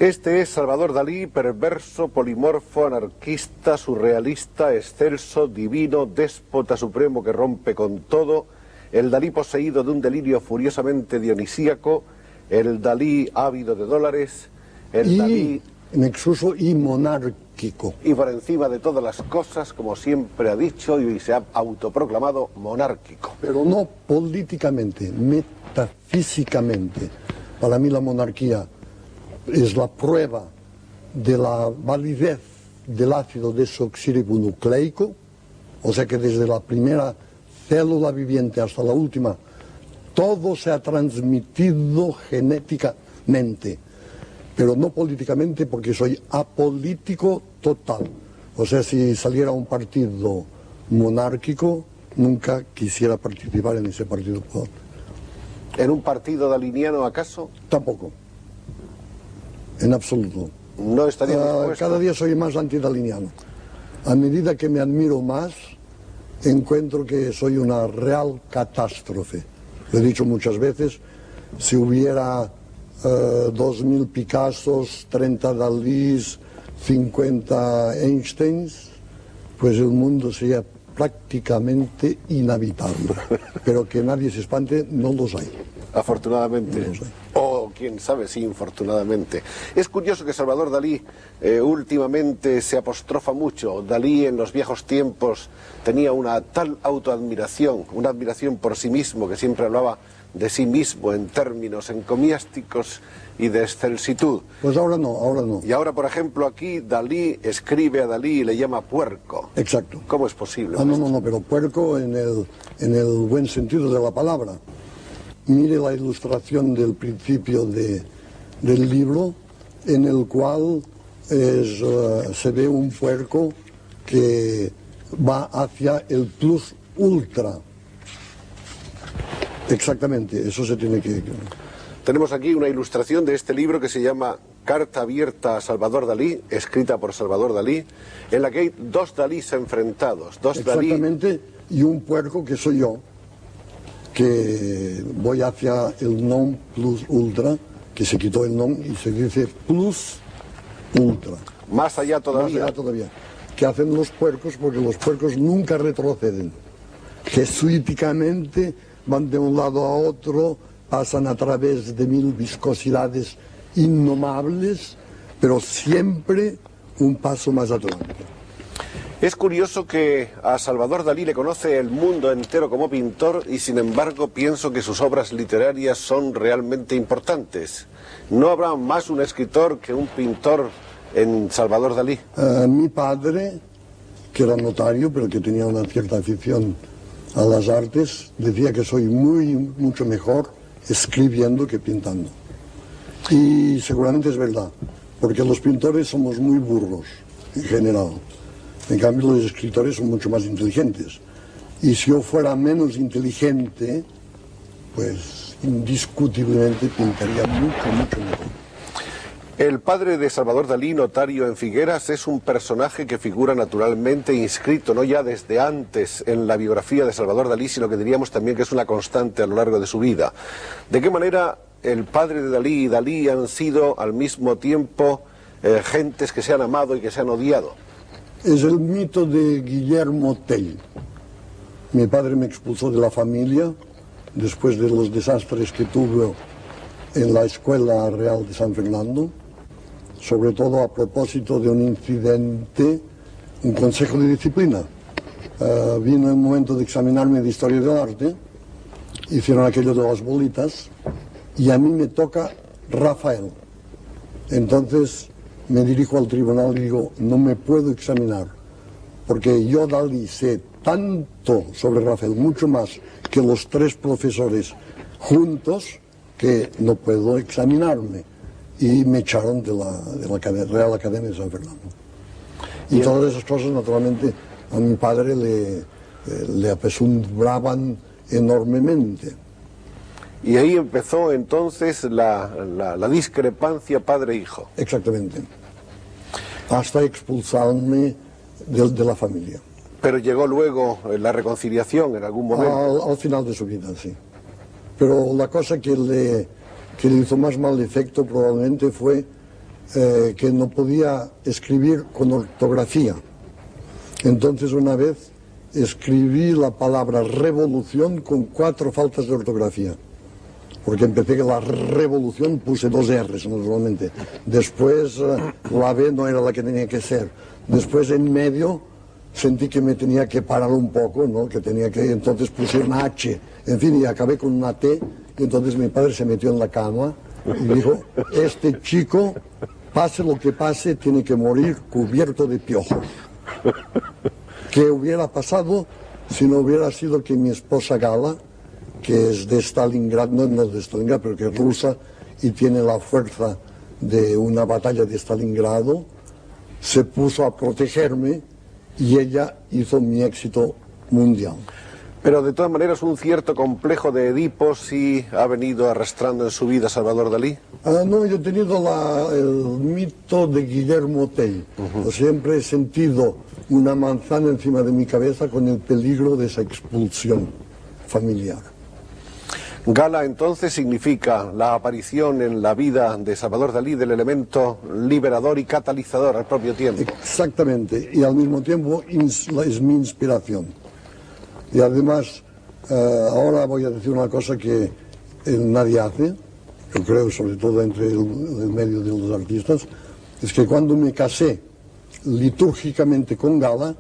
Este es Salvador Dalí, perverso, polimorfo, anarquista, surrealista, excelso, divino, déspota supremo que rompe con todo, el Dalí poseído de un delirio furiosamente dionisíaco, el Dalí ávido de dólares, el Dalí nexuso y monárquico. Y por encima de todas las cosas, como siempre ha dicho y se ha autoproclamado, monárquico. Pero no políticamente, metafísicamente. Para mí la monarquía es la prueba de la validez del ácido desoxirribonucleico, o sea que desde la primera célula viviente hasta la última, todo se ha transmitido genéticamente, pero no políticamente, porque soy apolítico total. O sea, si saliera un partido monárquico, nunca quisiera participar en ese partido. ¿En un partido daliniano acaso? Tampoco. En absoluto. No estaría dispuesto. Cada día soy más antidaliniano. A medida que me admiro más, encuentro que soy una real catástrofe. Lo he dicho muchas veces, si hubiera 2000 Picassos, 30 Dalís, 50 Einsteins, pues el mundo sería prácticamente inhabitable. Pero que nadie se espante, no los hay. Afortunadamente. No los hay. O quién sabe si infortunadamente. Es curioso que Salvador Dalí últimamente se apostrofa mucho. Dalí en los viejos tiempos tenía una tal autoadmiración, una admiración por sí mismo, que siempre hablaba de sí mismo en términos encomiásticos y de excelsitud. Pues ahora no, ahora no. Y ahora, por ejemplo, aquí Dalí escribe a Dalí y le llama puerco. Exacto. ¿Cómo es posible? No, pero puerco en el buen sentido de la palabra. Mire la ilustración del principio del libro, en el cual se ve un puerco que va hacia el plus ultra. Exactamente, eso se tiene que... Tenemos aquí una ilustración de este libro que se llama Carta abierta a Salvador Dalí, escrita por Salvador Dalí, en la que hay dos Dalís enfrentados. Exactamente, y un puerco que soy yo, que voy hacia el non plus ultra, que se quitó el non y se dice plus ultra. Más allá todavía. Más allá todavía. Que hacen los puercos, porque los puercos nunca retroceden. Jesuíticamente van de un lado a otro, pasan a través de 1000 viscosidades innomables, pero siempre un paso más adelante. Es curioso que a Salvador Dalí le conoce el mundo entero como pintor y sin embargo pienso que sus obras literarias son realmente importantes. ¿No habrá más un escritor que un pintor en Salvador Dalí? Mi padre, que era notario pero que tenía una cierta afición a las artes, decía que soy mucho mejor escribiendo que pintando. Y seguramente es verdad, porque los pintores somos muy burros en general. En cambio, los escritores son mucho más inteligentes. Y si yo fuera menos inteligente, pues indiscutiblemente pintaría mucho mejor. El padre de Salvador Dalí, notario en Figueras, es un personaje que figura naturalmente inscrito, no ya desde antes en la biografía de Salvador Dalí, sino que diríamos también que es una constante a lo largo de su vida. ¿De qué manera el padre de Dalí y Dalí han sido al mismo tiempo gentes que se han amado y que se han odiado? Es el mito de Guillermo Tell. Mi padre me expulsó de la familia después de los desastres que tuve en la Escuela Real de San Fernando, sobre todo a propósito de un incidente, un consejo de disciplina. Vino el momento de examinarme de Historia del Arte, hicieron aquello de las bolitas, y a mí me toca Rafael. Entonces me dirijo al tribunal y digo, no me puedo examinar, porque yo, Dalí, sé tanto sobre Rafael, mucho más que los 3 profesores juntos, que no puedo examinarme. Y me echaron de la Real Academia de San Fernando. Y todas esas cosas, naturalmente, a mi padre le apesumbraban enormemente. Y ahí empezó entonces la discrepancia padre-hijo. Exactamente. Hasta expulsarme de la familia. Pero llegó luego la reconciliación en algún momento. Al final de su vida, sí. Pero la cosa que le hizo más mal efecto probablemente fue que no podía escribir con ortografía. Entonces una vez escribí la palabra revolución con 4 faltas de ortografía. Porque empecé que la revolución puse 2 R's normalmente. Después la B no era la que tenía que ser. Después en medio sentí que me tenía que parar un poco, ¿no? Que tenía que, entonces puse una H. En fin, y acabé con una T. Y entonces mi padre se metió en la cama y dijo, este chico, pase lo que pase, tiene que morir cubierto de piojos. ¿Qué hubiera pasado si no hubiera sido que mi esposa Gala, que es de Stalingrado, no de Stalingrado, pero que es rusa y tiene la fuerza de una batalla de Stalingrado, se puso a protegerme y ella hizo mi éxito mundial. Pero de todas maneras un cierto complejo de Edipo sí ha venido arrastrando en su vida Salvador Dalí. No, yo he tenido el mito de Guillermo Tell. Siempre he sentido una manzana encima de mi cabeza con el peligro de esa expulsión familiar. Gala entonces significa la aparición en la vida de Salvador Dalí del elemento liberador y catalizador al propio tiempo. Exactamente, y al mismo tiempo es mi inspiración. Y además, ahora voy a decir una cosa que nadie hace, yo creo sobre todo entre el medio de los artistas, es que cuando me casé litúrgicamente con Gala,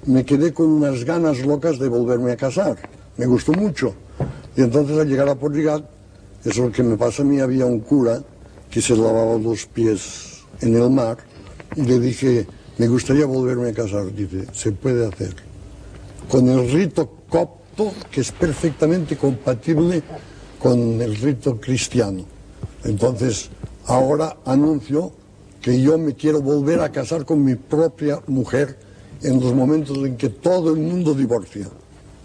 me quedé con unas ganas locas de volverme a casar. Me gustó mucho. Y entonces al llegar a Portugal, eso es lo que me pasa a mí, había un cura que se lavaba los pies en el mar y le dije, me gustaría volverme a casar. Dice, se puede hacer. Con el rito copto, que es perfectamente compatible con el rito cristiano. Entonces, ahora anuncio que yo me quiero volver a casar con mi propia mujer en los momentos en que todo el mundo divorcia.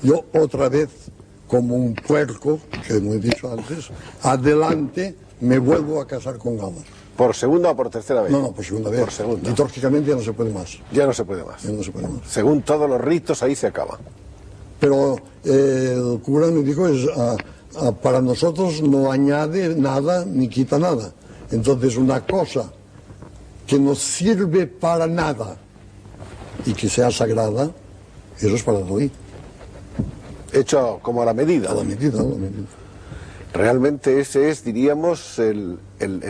Yo otra vez, como un puerco, que he dicho antes, adelante me vuelvo a casar con Gala. ¿Por segunda o por tercera vez? No, por segunda vez. Por segunda. Litúrgicamente ya no se puede más. Ya no se puede más. Ya no se puede más. Según todos los ritos, ahí se acaba. Pero el cura me dijo, para nosotros no añade nada ni quita nada. Entonces una cosa que no sirve para nada y que sea sagrada, eso es para Dalí. Hecho como a la medida. A la medida, a la medida. Realmente ese es, diríamos, el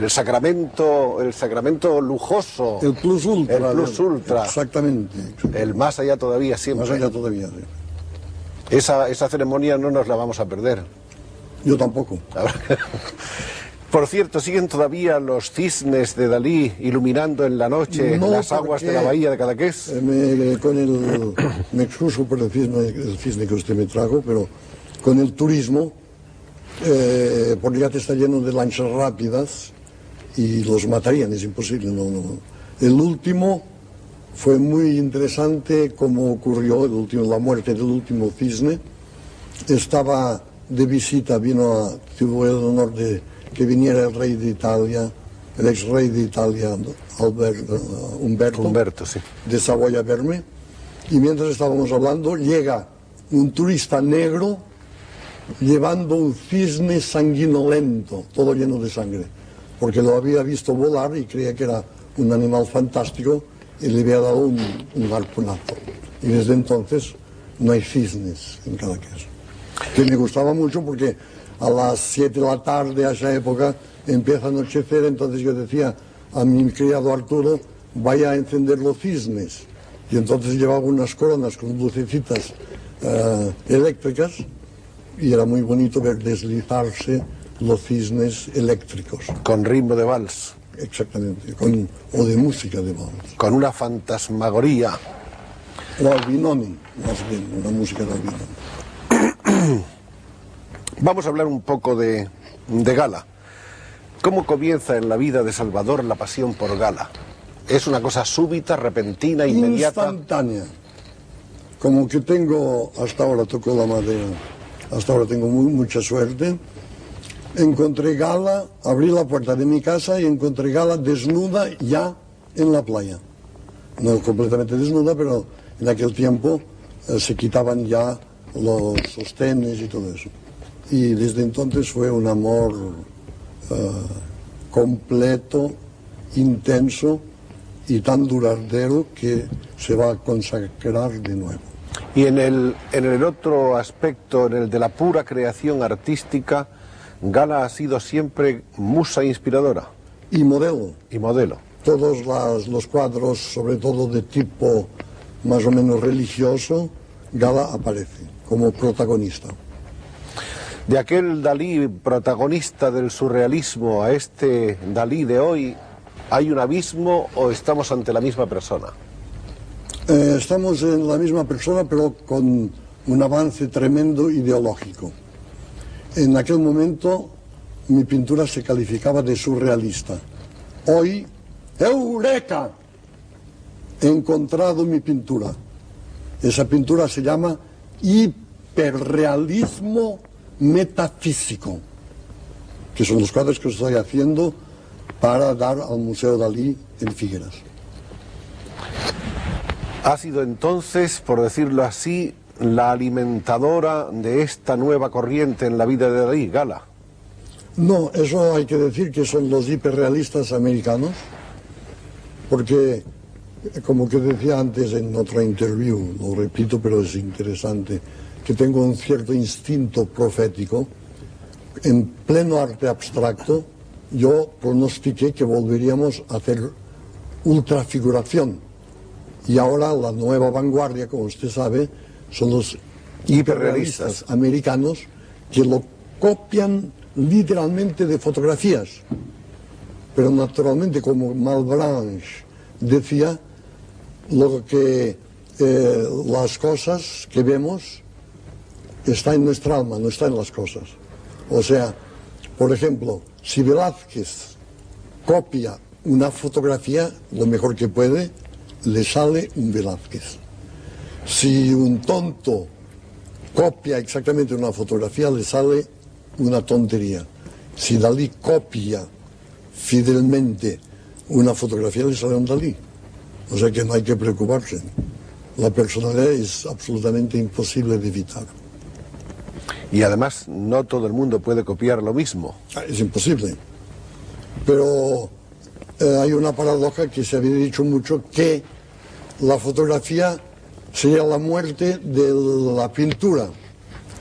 sacramento lujoso. El plus ultra. El plus ultra. Exactamente. El más allá todavía siempre. Más allá todavía, sí. Esa ceremonia no nos la vamos a perder. Yo tampoco. Por cierto, ¿siguen todavía los cisnes de Dalí iluminando en la noche las aguas de la bahía de Cadaqués? Me excuso por el cisne que usted me trajo, pero con el turismo, Portugal está lleno de lanchas rápidas y los matarían, es imposible. No. El último fue muy interesante como ocurrió, la muerte del último cisne. Estaba de visita, tuvo el honor de que viniera el rey de Italia, el ex rey de Italia, Humberto sí. De Saboya a verme, y mientras estábamos hablando llega un turista negro llevando un cisne sanguinolento, todo lleno de sangre, porque lo había visto volar y creía que era un animal fantástico y le había dado un harpunazo. Y desde entonces no hay cisnes en Cadaqués, que me gustaba mucho porque a las 7 de la tarde, a esa época, empieza a anochecer, entonces yo decía a mi criado Arturo, vaya a encender los cisnes. Y entonces llevaba unas coronas con lucecitas eléctricas y era muy bonito ver deslizarse los cisnes eléctricos. Con ritmo de vals. Exactamente, o de música de vals. Con una fantasmagoría. O albinoni, más bien, una música de albinoni. Vamos a hablar un poco de Gala. ¿Cómo comienza en la vida de Salvador la pasión por Gala? ¿Es una cosa súbita, repentina, inmediata? Instantánea. Como que hasta ahora toco la madera, hasta ahora tengo mucha suerte. Encontré Gala, abrí la puerta de mi casa y encontré Gala desnuda ya en la playa. No completamente desnuda, pero en aquel tiempo se quitaban ya los sostenes y todo eso. Y desde entonces fue un amor completo intenso y tan duradero que se va a consagrar de nuevo. Y en el otro aspecto, en el de la pura creación artística, Gala ha sido siempre musa inspiradora. Y modelo. Y modelo. Todos los cuadros, sobre todo de tipo más o menos religioso, Gala aparece como protagonista. De aquel Dalí protagonista del surrealismo a este Dalí de hoy, ¿hay un abismo o estamos ante la misma persona? Estamos en la misma persona, pero con un avance tremendo ideológico. En aquel momento mi pintura se calificaba de surrealista. Hoy, ¡eureka! He encontrado mi pintura. Esa pintura se llama hiperrealismo metafísico, que son los cuadros que estoy haciendo para dar al Museo Dalí en Figueras. Ha sido entonces, por decirlo así, la alimentadora de esta nueva corriente en la vida de Dalí, Gala. No, eso hay que decir que son los hiperrealistas americanos, porque, como que decía antes en otra interview, lo repito, pero es interesante, que tengo un cierto instinto profético. En pleno arte abstracto, yo pronostiqué que volveríamos a hacer ultrafiguración. Y ahora la nueva vanguardia, como usted sabe, son los hiperrealistas americanos que lo copian literalmente de fotografías. Pero naturalmente, como Malebranche decía, las cosas que vemos está en nuestra alma, no está en las cosas. O sea, por ejemplo, si Velázquez copia una fotografía, lo mejor que puede, le sale un Velázquez. Si un tonto copia exactamente una fotografía, le sale una tontería. Si Dalí copia fidelmente una fotografía, le sale un Dalí. O sea que no hay que preocuparse. La personalidad es absolutamente imposible de evitar. Y además no todo el mundo puede copiar lo mismo. Es imposible. Pero hay una paradoja que se había dicho mucho, que la fotografía sería la muerte de la pintura.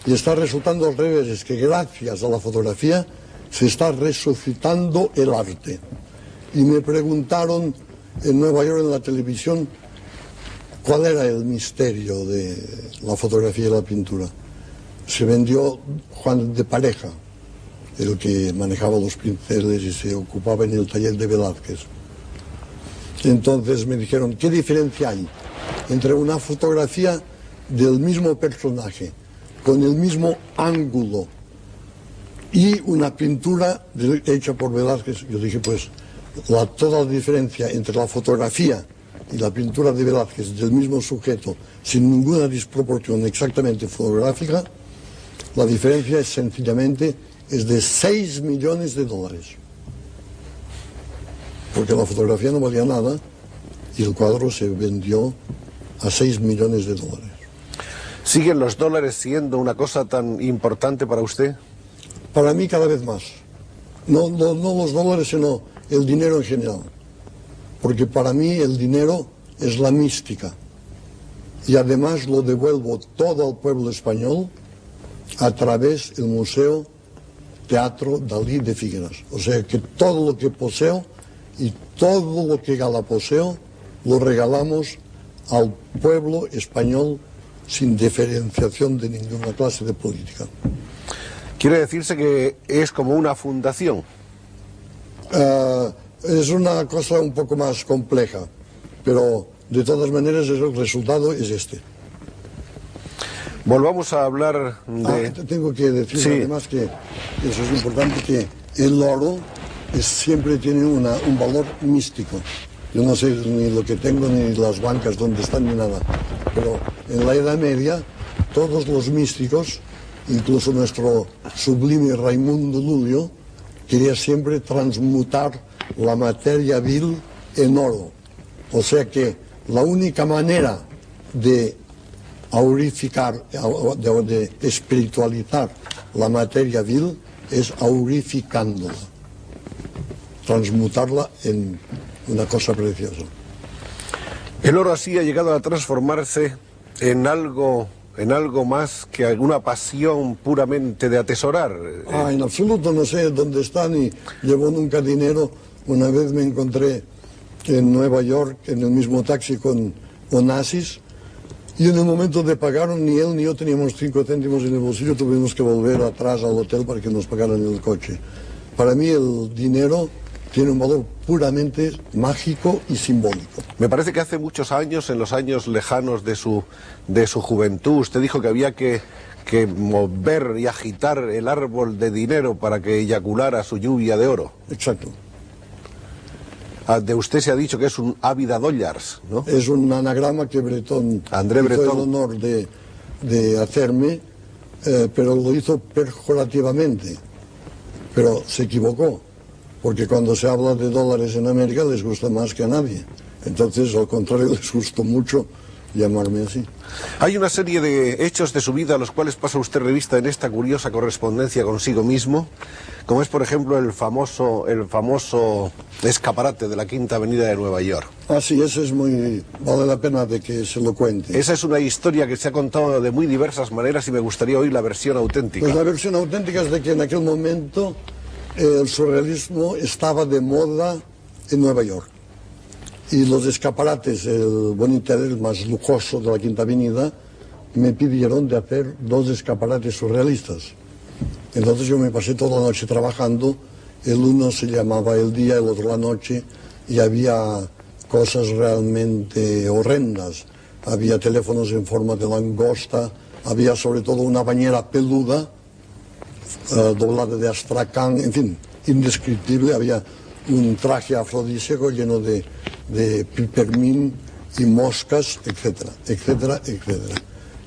Y está resultando al revés, es que gracias a la fotografía se está resucitando el arte. Y me preguntaron en Nueva York en la televisión cuál era el misterio de la fotografía y la pintura. Se vendió Juan de Pareja, el que manejaba los pinceles y se ocupaba en el taller de Velázquez. Entonces me dijeron, ¿qué diferencia hay entre una fotografía del mismo personaje, con el mismo ángulo, y una pintura hecha por Velázquez? Yo dije, pues toda la diferencia entre la fotografía y la pintura de Velázquez del mismo sujeto, sin ninguna disproporción exactamente fotográfica, la diferencia es sencillamente de $6 millones. Porque la fotografía no valía nada y el cuadro se vendió a $6 millones. ¿Siguen los dólares siendo una cosa tan importante para usted? Para mí cada vez más. No los dólares, sino el dinero en general. Porque para mí el dinero es la mística. Y además lo devuelvo todo al pueblo español a través del Museo Teatro Dalí de Figueras. O sea que todo lo que poseo y todo lo que Gala poseo lo regalamos al pueblo español sin diferenciación de ninguna clase de política. ¿Quiere decirse que es como una fundación? Es una cosa un poco más compleja, pero de todas maneras el resultado es este. Volvamos a hablar de... Tengo que decir además que eso es importante, que el oro siempre tiene un valor místico. Yo no sé ni lo que tengo, ni las bancas donde están, ni nada. Pero en la Edad Media, todos los místicos, incluso nuestro sublime Raimundo Lulio, quería siempre transmutar la materia vil en oro. O sea que la única manera de aurificar, de espiritualizar la materia vil es aurificándola, transmutarla en una cosa preciosa. El oro así ha llegado a transformarse en algo más que alguna pasión puramente de atesorar. En absoluto no sé dónde está ni llevo nunca dinero. Una vez me encontré en Nueva York en el mismo taxi con Onassis y en el momento de pagar ni él ni yo teníamos 5 céntimos en el bolsillo, tuvimos que volver atrás al hotel para que nos pagaran el coche. Para mí el dinero tiene un valor puramente mágico y simbólico. Me parece que hace muchos años, en los años lejanos de su juventud, usted dijo que había que mover y agitar el árbol de dinero para que eyaculara su lluvia de oro. Exacto. De usted se ha dicho que es un ávida dollars, ¿no? Es un anagrama que Bretón André hizo Breton. el honor de hacerme, pero lo hizo pejorativamente. Pero se equivocó, porque cuando se habla de dólares en América les gusta más que a nadie. Entonces, al contrario, les gustó mucho llamarme así. Hay una serie de hechos de su vida a los cuales pasa usted revista en esta curiosa correspondencia consigo mismo, como es, por ejemplo, el famoso escaparate de la Quinta Avenida de Nueva York. Sí, ese es vale la pena de que se lo cuente. Esa es una historia que se ha contado de muy diversas maneras y me gustaría oír la versión auténtica. Pues la versión auténtica es de que en aquel momento el surrealismo estaba de moda en Nueva York. Y los escaparates, el Bonita, el más lujoso de la Quinta Avenida, me pidieron de hacer 2 escaparates surrealistas. Entonces yo me pasé toda la noche trabajando, el uno se llamaba El Día, el otro La Noche, y había cosas realmente horrendas. Había teléfonos en forma de langosta, había sobre todo una bañera peluda, doblada de astracán, en fin, indescriptible. Había un traje afrodisíaco lleno de pipermín y moscas, etcétera, etcétera, etcétera.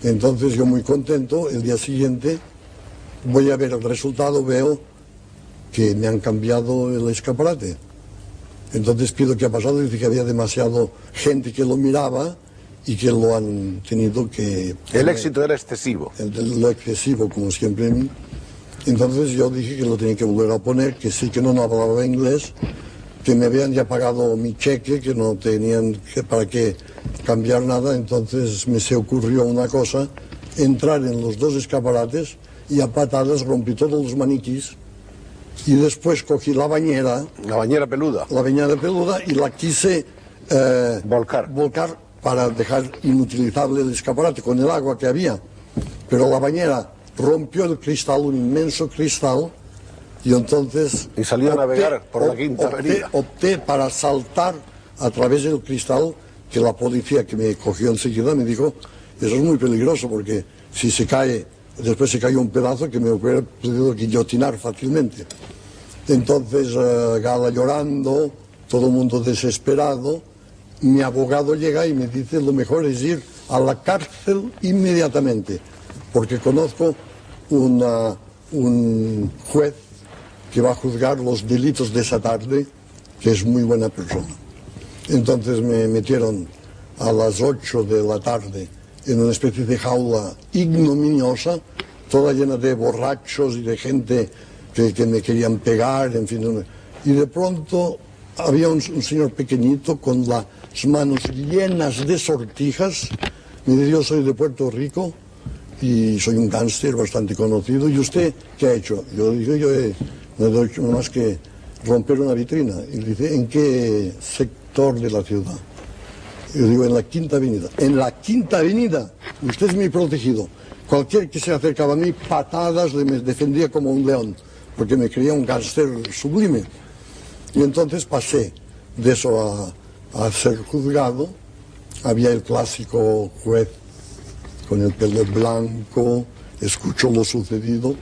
Entonces yo muy contento, el día siguiente voy a ver el resultado, veo que me han cambiado el escaparate. Entonces pido qué ha pasado y dice que había demasiado gente que lo miraba y que lo han tenido que... El éxito era excesivo. Lo excesivo, como siempre en mí. Entonces yo dije que lo tenía que volver a poner, que sí, que no hablaba inglés, que me habían ya pagado mi cheque, que no tenían para qué cambiar nada. Entonces me se ocurrió una cosa, entrar en los 2 escaparates y a patadas rompí todos los maniquís y después cogí la bañera. La bañera peluda. La bañera peluda y la quise volcar para dejar inutilizable el escaparate con el agua que había. Pero la bañera rompió el cristal, un inmenso cristal, y entonces... Y salió a navegar por la Quinta Avenida. Opté para saltar a través del cristal, que la policía que me cogió enseguida me dijo, eso es muy peligroso porque si se cae, después se cae un pedazo que me hubiera podido guillotinar fácilmente. Entonces Gala llorando, todo el mundo desesperado, mi abogado llega y me dice lo mejor es ir a la cárcel inmediatamente, porque conozco un juez que va a juzgar los delitos de esa tarde, que es muy buena persona. Entonces me metieron a las 8 de la tarde en una especie de jaula ignominiosa, toda llena de borrachos y de gente que me querían pegar, en fin. Y de pronto había un señor pequeñito con las manos llenas de sortijas. Me dijo, yo soy de Puerto Rico y soy un gángster bastante conocido. ¿Y usted qué ha hecho? Yo dije, no he hecho más que romper una vitrina. Y le dice, ¿en qué sector de la ciudad? Yo digo, en la Quinta Avenida. En la Quinta Avenida, usted es mi protegido. Cualquier que se acercaba a mí, patadas, me defendía como un león, porque me creía un gángster sublime. Y entonces pasé de eso a ser juzgado. Había el clásico juez con el pelo blanco, escuchó lo sucedido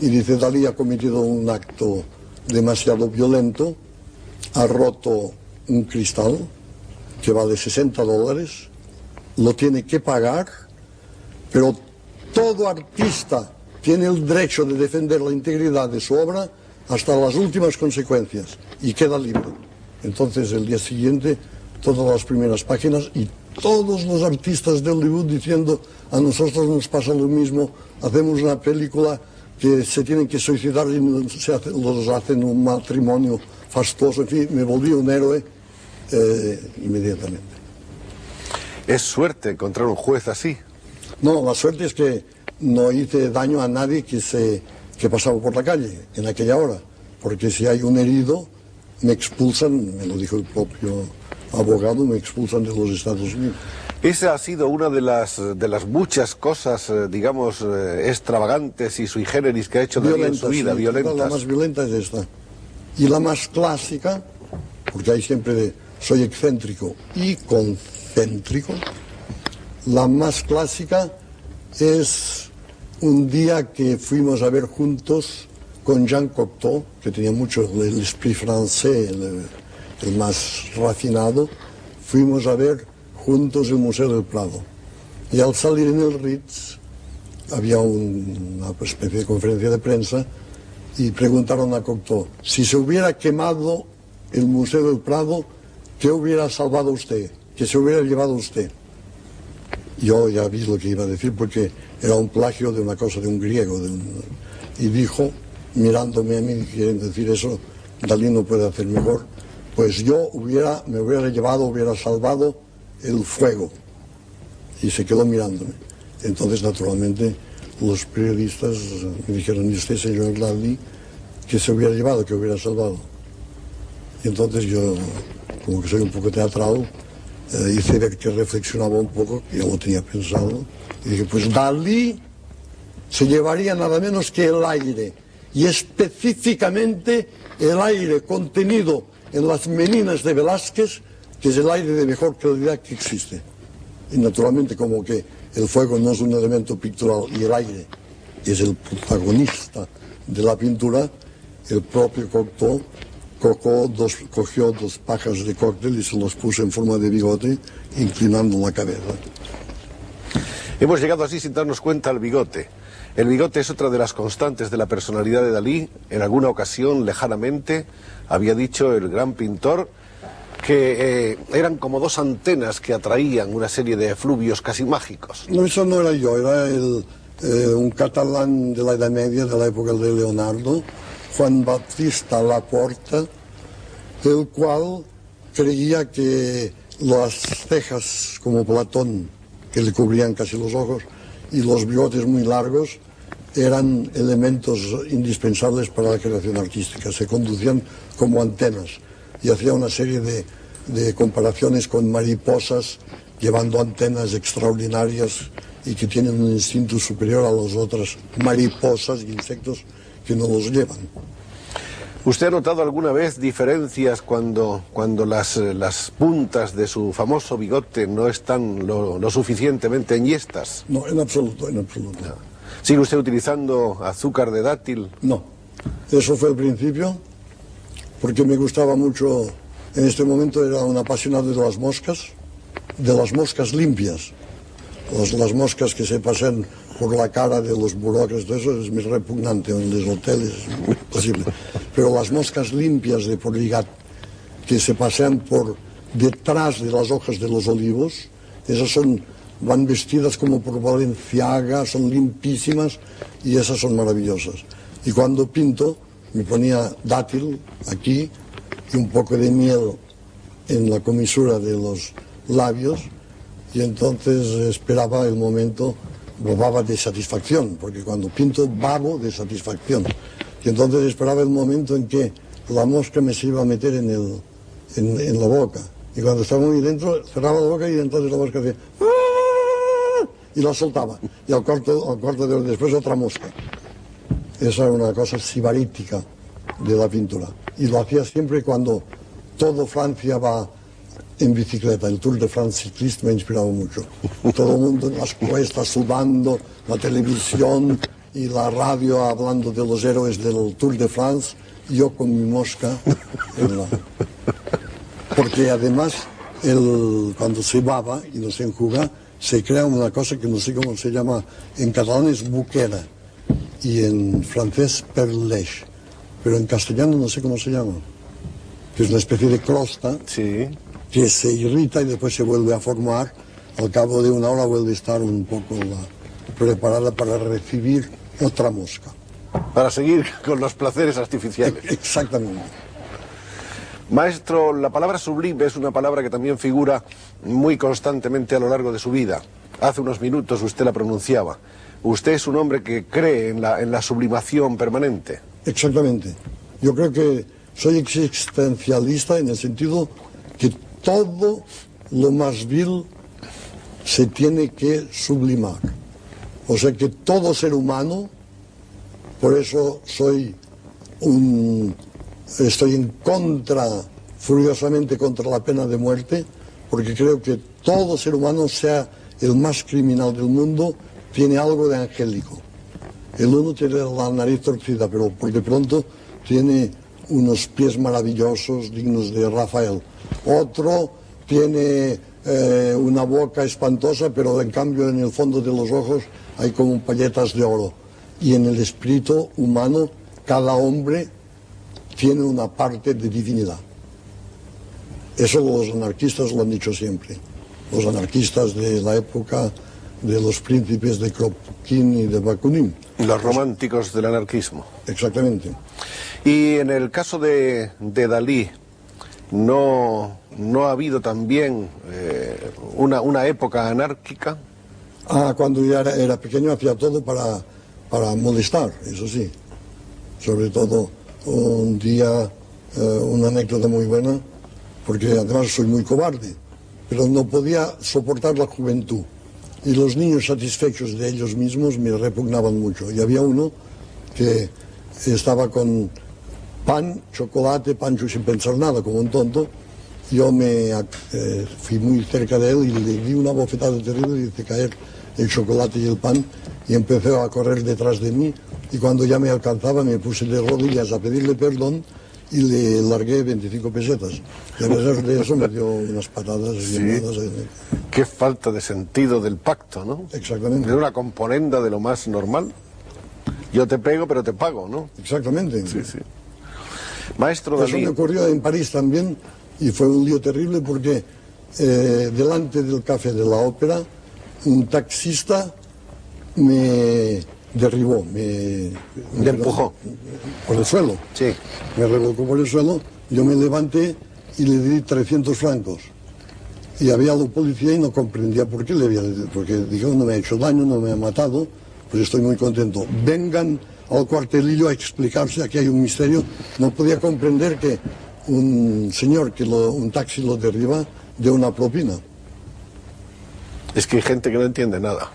y dice, Dalí ha cometido un acto demasiado violento, ha roto un cristal que vale $60, lo tiene que pagar, pero todo artista tiene el derecho de defender la integridad de su obra hasta las últimas consecuencias y queda libre. Entonces el día siguiente todas las primeras páginas y todos los artistas de Hollywood diciendo, a nosotros nos pasa lo mismo, hacemos una película que se tienen que suicidar y los hacen un matrimonio fastuoso. En fin, me volví un héroe inmediatamente. ¿Es suerte encontrar un juez así? No, la suerte es que no hice daño a nadie que pasaba por la calle en aquella hora, porque si hay un herido, me expulsan, me lo dijo el propio abogado, me expulsan de los Estados Unidos. Esa ha sido una de las muchas cosas, digamos, extravagantes y sui generis que ha hecho Dalí en su vida, sí, violentas. La más violenta es esta. Y la más clásica, porque hay siempre soy excéntrico y concéntrico, la más clásica es un día que fuimos a ver juntos con Jean Cocteau, que tenía mucho el esprit francés, el más refinado, fuimos a ver juntos el Museo del Prado. Y al salir en el Ritz había una especie de conferencia de prensa y preguntaron a Cocteau, si se hubiera quemado el Museo del Prado, ¿qué hubiera salvado usted? ¿Qué se hubiera llevado usted? Yo ya vi lo que iba a decir porque era un plagio de una cosa de un griego. Y dijo, mirándome a mí, quieren decir eso, Dalí no puede hacer mejor, pues yo me hubiera salvado el fuego. Y se quedó mirándome. Entonces, naturalmente, los periodistas me dijeron, ¿y usted, señor Dalí, qué se hubiera llevado, qué hubiera salvado? Y entonces yo, como que soy un poco teatral, hice ver que reflexionaba un poco, ya lo tenía pensado, y dije, pues Dalí se llevaría nada menos que el aire, y específicamente el aire contenido en las Meninas de Velázquez, que es el aire de mejor calidad que existe. Y naturalmente, como que el fuego no es un elemento pictural y el aire es el protagonista de la pintura, el propio Cocteau cogió dos pajas de cóctel y se los puso en forma de bigote, inclinando la cabeza. Hemos llegado así sin darnos cuenta al bigote. El bigote es otra de las constantes de la personalidad de Dalí. En alguna ocasión, lejanamente, había dicho el gran pintor que eran como dos antenas que atraían una serie de efluvios casi mágicos. No, eso no era yo, era un catalán de la Edad Media, de la época de Leonardo, Juan Baptista Laporta, el cual creía que las cejas, como Platón, que le cubrían casi los ojos, y los bigotes muy largos, eran elementos indispensables para la creación artística, se conducían como antenas, y hacía una serie de comparaciones con mariposas, llevando antenas extraordinarias y que tienen un instinto superior a las otras mariposas y insectos que no los llevan. ¿Usted ha notado alguna vez diferencias cuando las puntas de su famoso bigote no están lo suficientemente enhiestas? No, en absoluto, en absoluto. ¿Sigue usted utilizando azúcar de dátil? No, eso fue el principio, porque me gustaba mucho, en este momento era un apasionado de las moscas limpias. Las moscas que se pasan por la cara de los burócratas, todo eso es muy repugnante en los hoteles, es imposible. Pero las moscas limpias de Porligat, que se pasean por detrás de las hojas de los olivos, esas van vestidas como por Balenciaga, son limpísimas y esas son maravillosas. Y cuando pinto, me ponía dátil aquí y un poco de miel en la comisura de los labios, y entonces esperaba el momento, bababa de satisfacción, porque cuando pinto babo de satisfacción, y entonces esperaba el momento en que la mosca me se iba a meter en la boca, y cuando estaba muy dentro cerraba la boca y entonces la mosca hacía ¡ah! Y la soltaba, y al cuarto de hora después otra mosca. Esa era una cosa sibarítica de la pintura, y lo hacía siempre cuando todo Francia va en bicicleta. El Tour de France ciclista me ha inspirado mucho. Todo el mundo en las cuestas sudando, la televisión y la radio hablando de los héroes del Tour de France, y yo con mi mosca porque además cuando se baba y no se enjuga, se crea una cosa que no sé cómo se llama, en catalán es buquera y en francés perlèche, pero en castellano no sé cómo se llama, que es una especie de crosta. Sí. Que se irrita y después se vuelve a formar, al cabo de una hora vuelve a estar un poco preparada para recibir otra mosca. Para seguir con los placeres artificiales. Exactamente. Maestro, la palabra sublime es una palabra que también figura muy constantemente a lo largo de su vida. Hace unos minutos usted la pronunciaba. Usted es un hombre que cree en la sublimación permanente. Exactamente. Yo creo que soy existencialista en el sentido que todo lo más vil se tiene que sublimar. O sea que todo ser humano, por eso estoy en contra, furiosamente contra la pena de muerte, porque creo que todo ser humano, sea el más criminal del mundo, tiene algo de angélico. El uno tiene la nariz torcida, pero por de pronto tiene unos pies maravillosos, dignos de Rafael. Otro tiene una boca espantosa, pero en cambio en el fondo de los ojos hay como palletas de oro. Y en el espíritu humano, cada hombre tiene una parte de divinidad. Eso los anarquistas lo han dicho siempre. Los anarquistas de la época de los príncipes de Kropotkin y de Bakunin. Los románticos del anarquismo. Exactamente. Y en el caso de Dalí, ¿no ha habido también una época anárquica? Cuando ya era pequeño hacía todo para molestar, eso sí. Sobre todo un día, una anécdota muy buena, porque además soy muy cobarde, pero no podía soportar la juventud. Y los niños satisfechos de ellos mismos me repugnaban mucho. Y había uno que estaba con pan, chocolate, pancho sin pensar nada, como un tonto. Yo fui muy cerca de él y le di una bofetada terrible y hice caer el chocolate y el pan y empezó a correr detrás de mí. Y cuando ya me alcanzaba me puse de rodillas a pedirle perdón y le largué 25 pesetas. Y a pesar de eso me dio unas patadas. Sí. Qué falta de sentido del pacto, ¿no? Exactamente. De una componenda de lo más normal. Yo te pego, pero te pago, ¿no? Exactamente. Sí, sí. Maestro Dalí. Eso me ocurrió en París también y fue un lío terrible porque delante del café de la ópera un taxista me derribó, me empujó por el suelo. Sí. Me revolcó por el suelo, yo me levanté y le di 300 francos. Y había la policía y no comprendía por qué le había, porque dijo, no me ha hecho daño, no me ha matado, pues estoy muy contento. Vengan al cuartelillo a explicarse, aquí hay un misterio. No podía comprender que un señor un taxi lo derriba de una propina. Es que hay gente que no entiende nada.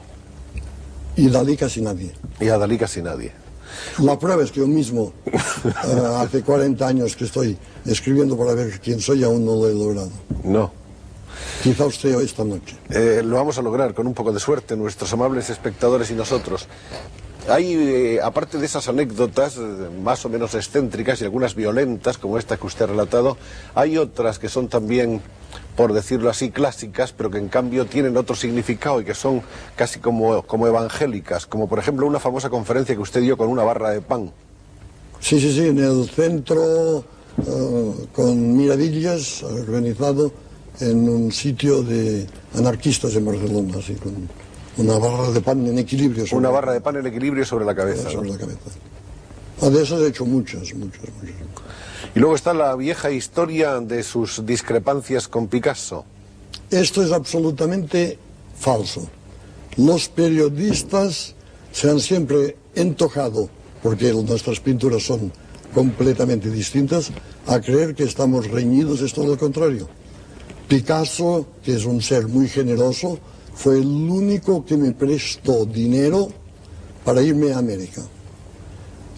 Y Dalí casi nadie. Y a Dalí casi nadie. La prueba es que yo mismo, hace 40 años que estoy escribiendo para ver quién soy, aún no lo he logrado. No. Quizá usted esta noche. Lo vamos a lograr con un poco de suerte, nuestros amables espectadores y nosotros. Hay, aparte de esas anécdotas más o menos excéntricas y algunas violentas, como esta que usted ha relatado, hay otras que son también, por decirlo así, clásicas, pero que en cambio tienen otro significado y que son casi como evangélicas, como por ejemplo una famosa conferencia que usted dio con una barra de pan. Sí, en el centro, con Miravillas, organizado en un sitio de anarquistas en Barcelona, así, con una barra de pan en equilibrio. Una barra de pan en equilibrio sobre la cabeza. Sobre ¿no? la cabeza. De eso he hecho muchas. Y luego está la vieja historia de sus discrepancias con Picasso. Esto es absolutamente falso. Los periodistas se han siempre entojado, porque nuestras pinturas son completamente distintas, a creer que estamos reñidos. Es todo lo contrario. Picasso, que es un ser muy generoso, fue el único que me prestó dinero para irme a América.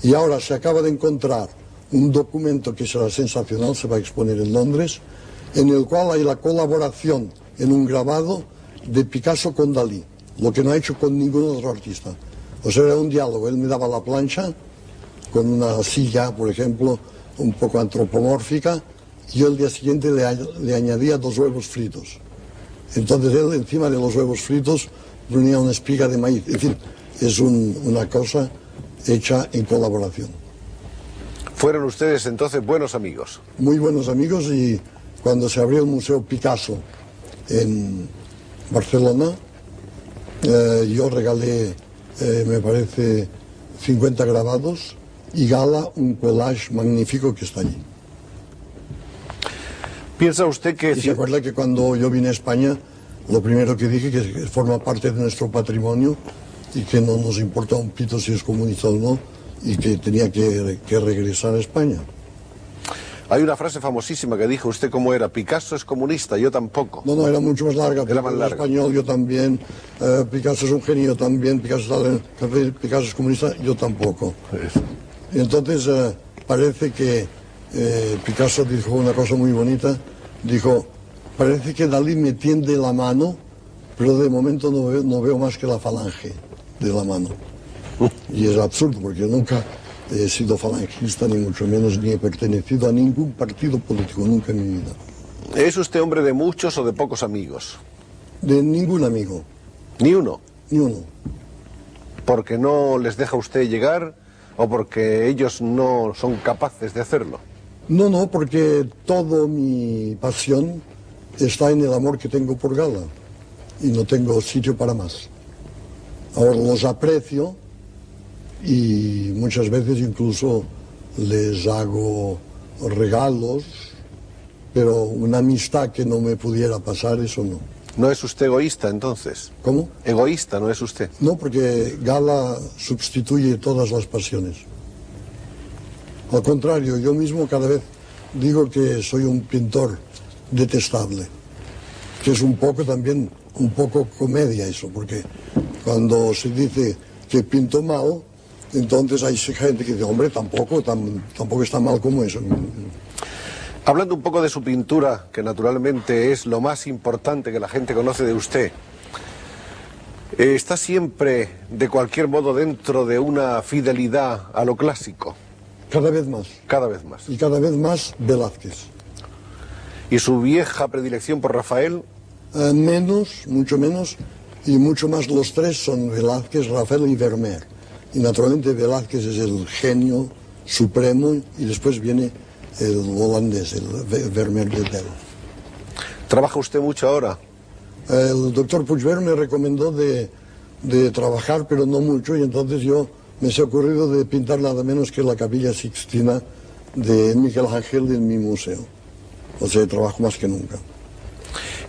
Y ahora se acaba de encontrar un documento que será sensacional, se va a exponer en Londres, en el cual hay la colaboración en un grabado de Picasso con Dalí, lo que no ha hecho con ningún otro artista. O sea, era un diálogo, él me daba la plancha, con una silla, por ejemplo, un poco antropomórfica, y yo el día siguiente le añadía 2 huevos fritos. Entonces él, encima de los huevos fritos, ponía una espiga de maíz. En fin, es una cosa hecha en colaboración. ¿Fueron ustedes entonces buenos amigos? Muy buenos amigos, y cuando se abrió el Museo Picasso en Barcelona, yo regalé, me parece, 50 grabados y Gala un collage magnífico que está allí. ¿Piensa usted que... Y se acuerda que cuando yo vine a España, lo primero que dije que forma parte de nuestro patrimonio y que no nos importa un pito si es comunista o no, y que tenía que regresar a España. Hay una frase famosísima que dijo usted, ¿cómo era? Picasso es comunista, yo tampoco. No, era mucho más larga. Era más larga. Español, yo también. Picasso es un genio, también. Picasso es comunista, yo tampoco. Y entonces parece que Picasso dijo una cosa muy bonita. Dijo, parece que Dalí me tiende la mano, pero de momento no veo más que la falange de la mano. Y es absurdo, porque yo nunca he sido falangista, ni mucho menos, ni he pertenecido a ningún partido político, nunca en mi vida. ¿Es usted hombre de muchos o de pocos amigos? De ningún amigo. ¿Ni uno? Ni uno. ¿Porque no les deja usted llegar o porque ellos no son capaces de hacerlo? No, porque toda mi pasión está en el amor que tengo por Gala y no tengo sitio para más. Ahora los aprecio y muchas veces incluso les hago regalos, pero una amistad que no me pudiera pasar, eso no. ¿No es usted egoísta entonces? ¿Cómo? Egoísta, ¿no es usted? No, porque Gala sustituye todas las pasiones. Al contrario, yo mismo cada vez digo que soy un pintor detestable, que es un poco también, un poco comedia eso, porque cuando se dice que pinto mal, entonces hay gente que dice, hombre, tampoco está mal como eso. Hablando un poco de su pintura, que naturalmente es lo más importante que la gente conoce de usted, está siempre, de cualquier modo, dentro de una fidelidad a lo clásico. Cada vez más. Cada vez más. Y cada vez más Velázquez. ¿Y su vieja predilección por Rafael? Menos, mucho menos, y mucho más los tres son Velázquez, Rafael y Vermeer. Y naturalmente Velázquez es el genio supremo y después viene el holandés, el Vermeer de Del. ¿Trabaja usted mucho ahora? El doctor Puigvert me recomendó de trabajar, pero no mucho, y entonces me se ha ocurrido de pintar nada menos que la Capilla Sixtina de Miguel Ángel en mi museo. O sea, trabajo más que nunca.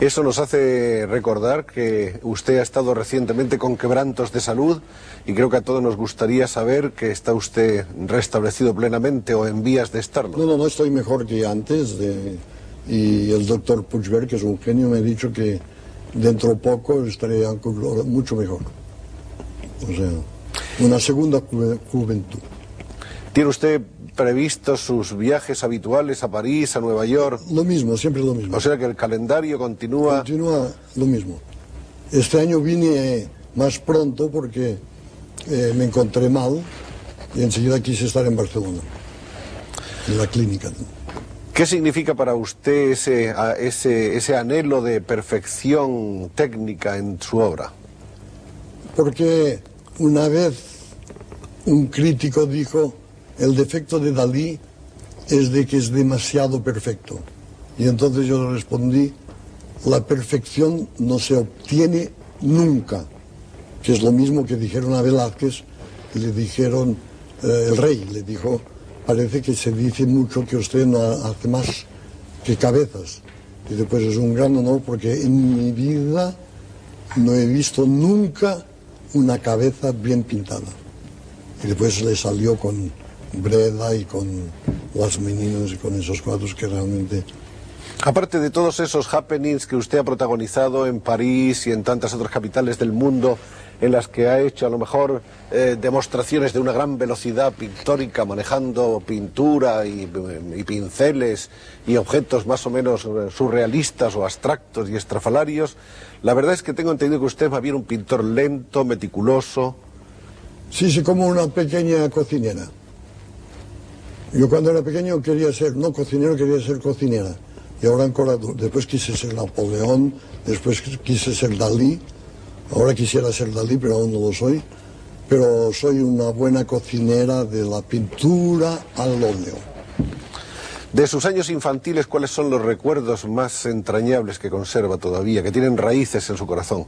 Eso nos hace recordar que usted ha estado recientemente con quebrantos de salud y creo que a todos nos gustaría saber que está usted restablecido plenamente o en vías de estarlo. No, estoy mejor que antes. Y el doctor Puigvert, que es un genio, me ha dicho que dentro de poco estaré mucho mejor. O sea, una segunda juventud. ¿Tiene usted previstos sus viajes habituales a París, a Nueva York? Lo mismo, siempre lo mismo. O sea que el calendario continúa... Continúa lo mismo. Este año vine más pronto porque me encontré mal y enseguida quise estar en Barcelona, en la clínica. ¿Qué significa para usted ese anhelo de perfección técnica en su obra? Porque una vez un crítico dijo, el defecto de Dalí es de que es demasiado perfecto. Y entonces yo le respondí, la perfección no se obtiene nunca, que es lo mismo que dijeron a Velázquez, y le dijeron, el rey le dijo, parece que se dice mucho que usted no hace más que cabezas. Y después es un gran honor porque en mi vida no he visto nunca una cabeza bien pintada. Y después le salió con Breda y con Las Meninas y con esos cuadros que realmente... Aparte de todos esos happenings que usted ha protagonizado en París y en tantas otras capitales del mundo, en las que ha hecho a lo mejor demostraciones de una gran velocidad pictórica, manejando pintura y pinceles y objetos más o menos surrealistas o abstractos y estrafalarios, la verdad es que tengo entendido que usted es más bien un pintor lento, meticuloso. Sí, como una pequeña cocinera. Yo cuando era pequeño quería ser, no cocinero, quería ser cocinera. Y ahora después quise ser Napoleón, después quise ser Dalí. Ahora quisiera ser Dalí, pero aún no lo soy. Pero soy una buena cocinera de la pintura al óleo. De sus años infantiles, ¿cuáles son los recuerdos más entrañables que conserva todavía, que tienen raíces en su corazón?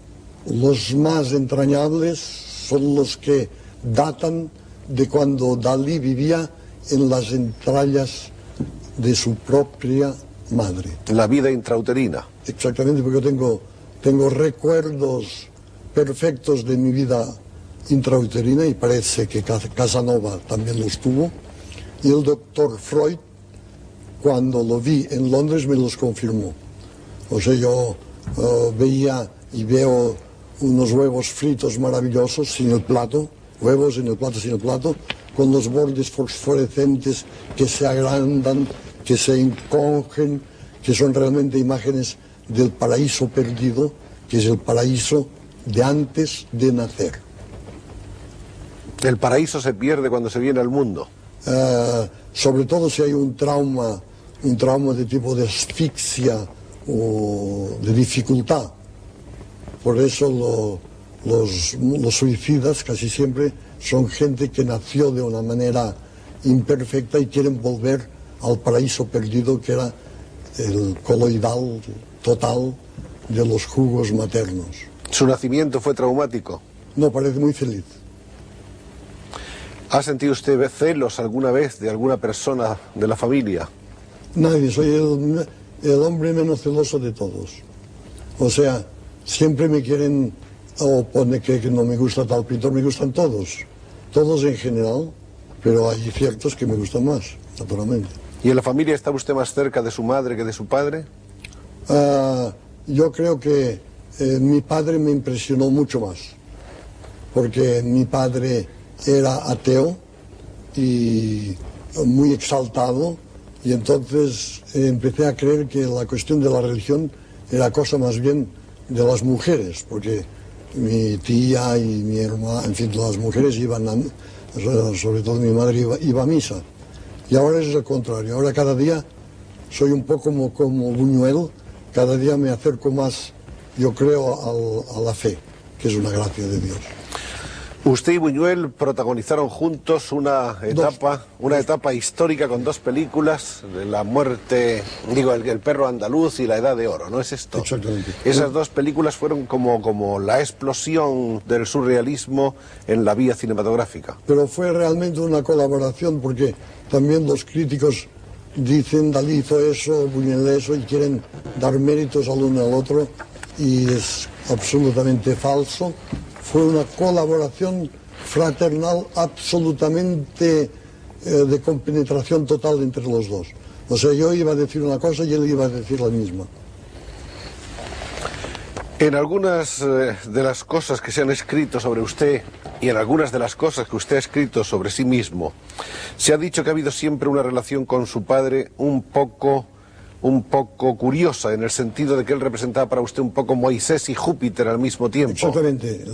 Los más entrañables son los que datan de cuando Dalí vivía en las entrañas de su propia madre. La vida intrauterina. Exactamente, porque yo tengo recuerdos perfectos de mi vida intrauterina y parece que Casanova también los tuvo. Y el doctor Freud, cuando lo vi en Londres, me los confirmó. O sea, yo veía y veo unos huevos fritos maravillosos sin el plato, huevos en el plato sin el plato, con los bordes fosforescentes que se agrandan, que se encogen, que son realmente imágenes del paraíso perdido, que es el paraíso de antes de nacer. El paraíso se pierde cuando se viene al mundo. Sobre todo si hay un trauma de tipo de asfixia o de dificultad. Por eso los suicidas casi siempre son gente que nació de una manera imperfecta y quieren volver al paraíso perdido, que era el coloidal total de los jugos maternos. ¿Su nacimiento fue traumático? No, parece muy feliz. ¿Ha sentido usted celos alguna vez de alguna persona de la familia? Nadie, soy el hombre menos celoso de todos. O sea, siempre me quieren, o pone que no me gusta tal pintor, me gustan todos en general, pero hay ciertos que me gustan más, naturalmente. ¿Y en la familia está usted más cerca de su madre que de su padre? Yo creo que mi padre me impresionó mucho más, porque mi padre era ateo y muy exaltado, y entonces empecé a creer que la cuestión de la religión era cosa más bien de las mujeres, porque mi tía y mi hermana, en fin, las mujeres iban sobre todo mi madre iba a misa. Y ahora es el contrario, ahora cada día soy un poco como Buñuel, cada día me acerco más, yo creo, a la fe, que es una gracia de Dios. Usted y Buñuel protagonizaron juntos una etapa histórica con dos películas, de la muerte, el perro andaluz y La Edad de Oro, ¿no es esto? Exactamente. Esas dos películas fueron como la explosión del surrealismo en la vía cinematográfica. Pero fue realmente una colaboración, porque también los críticos dicen Dalí hizo eso, Buñuel eso, y quieren dar méritos al uno al otro, y es absolutamente falso. Fue una colaboración fraternal absolutamente de compenetración total entre los dos. O sea, yo iba a decir una cosa y él iba a decir la misma. En algunas de las cosas que se han escrito sobre usted y en algunas de las cosas que usted ha escrito sobre sí mismo, se ha dicho que ha habido siempre una relación con su padre un poco curiosa, en el sentido de que él representaba para usted un poco Moisés y Júpiter al mismo tiempo. Exactamente,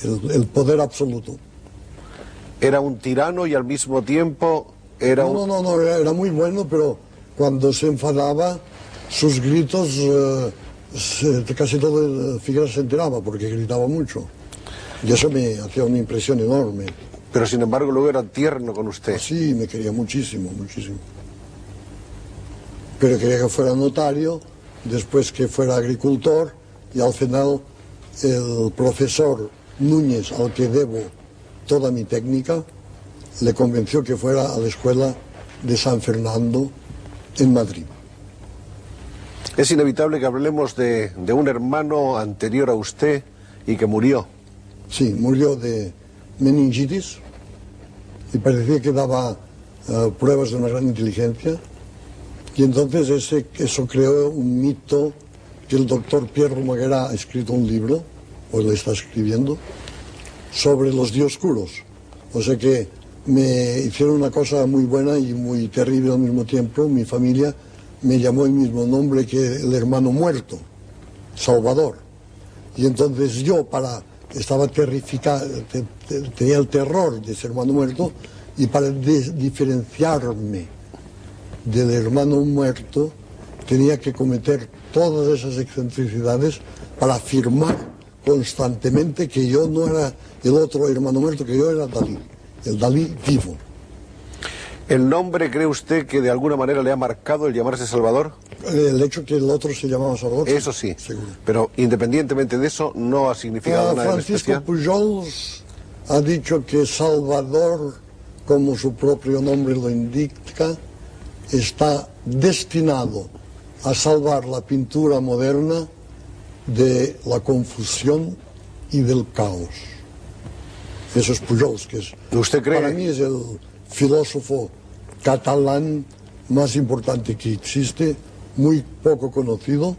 el poder absoluto. Era un tirano y al mismo tiempo era No, era muy bueno, pero cuando se enfadaba, sus gritos, casi todo Figueras se enteraba, porque gritaba mucho. Y eso me hacía una impresión enorme. Pero sin embargo luego era tierno con usted. Sí, me quería muchísimo, muchísimo. Pero quería que fuera notario, después que fuera agricultor, y al final el profesor Núñez, al que debo toda mi técnica, le convenció que fuera a la escuela de San Fernando en Madrid. Es inevitable que hablemos de un hermano anterior a usted y que murió. Sí, murió de meningitis y parecía que daba pruebas de una gran inteligencia. Y entonces eso creó un mito que el doctor Pierre Romaguera ha escrito un libro, o le está escribiendo, sobre los dioscuros. O sea que me hicieron una cosa muy buena y muy terrible al mismo tiempo. Mi familia me llamó el mismo nombre que el hermano muerto, Salvador. Y entonces yo estaba terrificado, tenía el terror de ese hermano muerto, y para diferenciarme del hermano muerto tenía que cometer todas esas excentricidades para afirmar constantemente que yo no era el otro hermano muerto, que yo era Dalí, el Dalí vivo. ¿El nombre cree usted que de alguna manera le ha marcado el llamarse Salvador? El hecho que el otro se llamaba Salvador. Eso sí, seguro. Pero independientemente de eso no ha significado nada en especial. Francisco Pujols ha dicho que Salvador, como su propio nombre lo indica, está destinado a salvar la pintura moderna de la confusión y del caos. Eso es Pujols, que es, ¿Usted cree? Para mí es el filósofo catalán más importante que existe, muy poco conocido,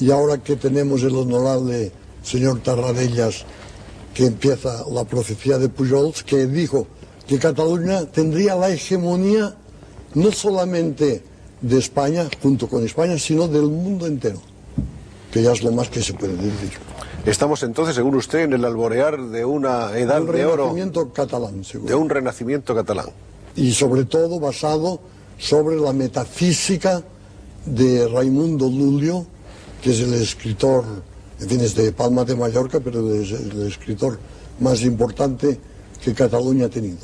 y ahora que tenemos el honorable señor Tarradellas, que empieza la profecía de Pujols, que dijo que Cataluña tendría la hegemonía no solamente de España, junto con España, sino del mundo entero, que ya es lo más que se puede decir. Estamos entonces, según usted, en el alborear de una edad de oro. Un renacimiento catalán, seguro. De un renacimiento catalán. Y sobre todo basado sobre la metafísica de Raimundo Lulio, que es el escritor, en fin, es de Palma de Mallorca, pero es el escritor más importante que Cataluña ha tenido.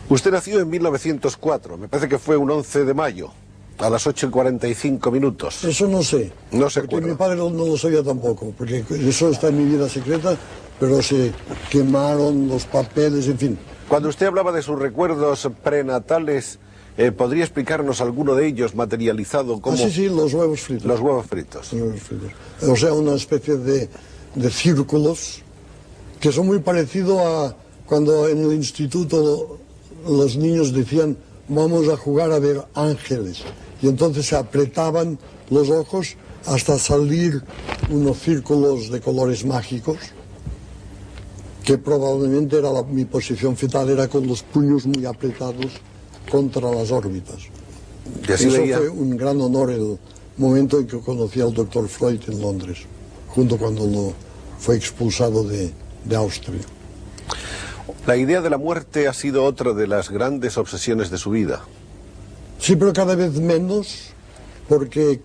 Usted nació en 1904, me parece que fue un 11 de mayo, a las 8:45. Eso no sé. No se porque acuerda. mi padre no lo sabía tampoco, porque eso está en mi vida secreta, pero se quemaron los papeles, en fin. Cuando usted hablaba de sus recuerdos prenatales, ¿podría explicarnos alguno de ellos materializado como Sí, los huevos fritos. los huevos fritos? Los huevos fritos. O sea, una especie de círculos que son muy parecidos a cuando en el instituto los niños decían vamos a jugar a ver ángeles, y entonces se apretaban los ojos hasta salir unos círculos de colores mágicos, que probablemente era mi posición fetal, era con los puños muy apretados contra las órbitas. Y así Eso veía. fue un gran honor el momento en que conocí al doctor Freud en Londres, junto cuando fue expulsado de Austria. La idea de la muerte ha sido otra de las grandes obsesiones de su vida. Sí, pero cada vez menos, porque